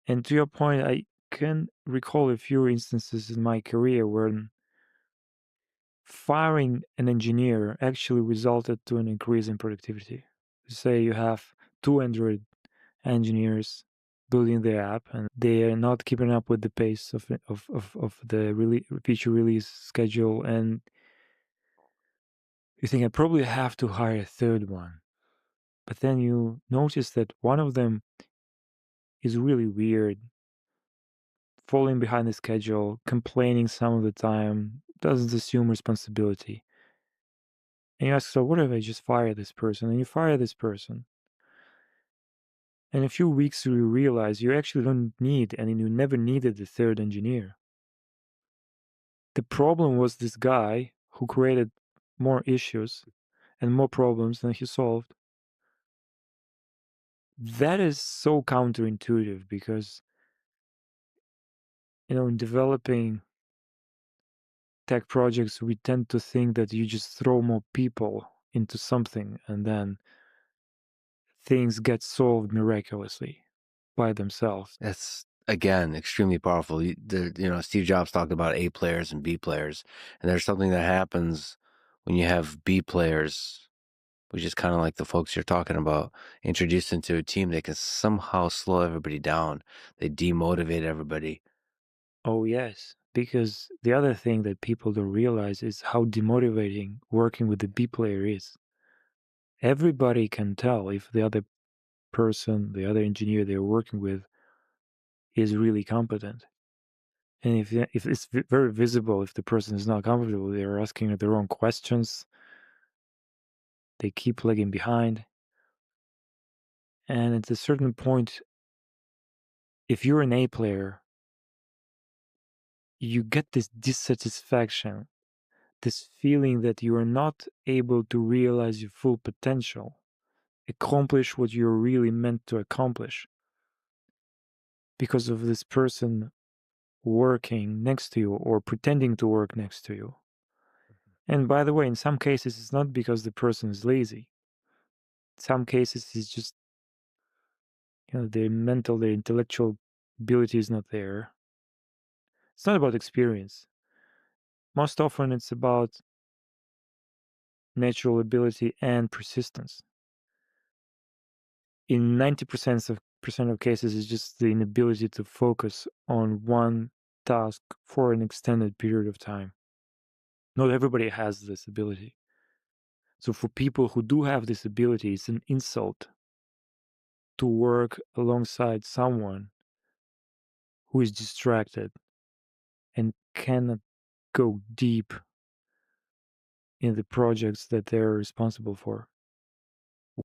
And to your point, I can recall a few instances in my career when firing an engineer actually resulted to an increase in productivity. Say you have two Android engineers building the app and they are not keeping up with the pace of the feature release schedule, and you think I probably have to hire a third one. But then you notice that one of them is really weird, falling behind the schedule, complaining some of the time, doesn't assume responsibility. And you ask, so what if I just fire this person? And you fire this person. And in a few weeks, you realize you actually don't need, and you never needed the third engineer. The problem was this guy who created more issues and more problems than he solved. That is so counterintuitive because, in developing tech projects, we tend to think that you just throw more people into something and then things get solved miraculously by themselves. That's again extremely powerful. Steve Jobs talked about A players and B players, and there's something that happens when you have B players, which is kind of like the folks you're talking about, introduced into a team. They can somehow slow everybody down. They demotivate everybody. Oh, yes. Because the other thing that people don't realize is how demotivating working with the B player is. Everybody can tell if the other person, the other engineer they're working with, is really competent. And if it's very visible, if the person is not comfortable, they're asking the wrong questions, they keep lagging behind. And at a certain point, if you're an A player, you get this dissatisfaction, this feeling that you are not able to realize your full potential, accomplish what you're really meant to accomplish because of this person working next to you or pretending to work next to you. And by the way, in some cases, it's not because the person is lazy. In some cases, it's just, their intellectual ability is not there. It's not about experience. Most often, it's about natural ability and persistence. In 90% of cases, it's just the inability to focus on one task for an extended period of time. Not everybody has this ability. So for people who do have this ability, it's an insult to work alongside someone who is distracted and cannot go deep in the projects that they're responsible for.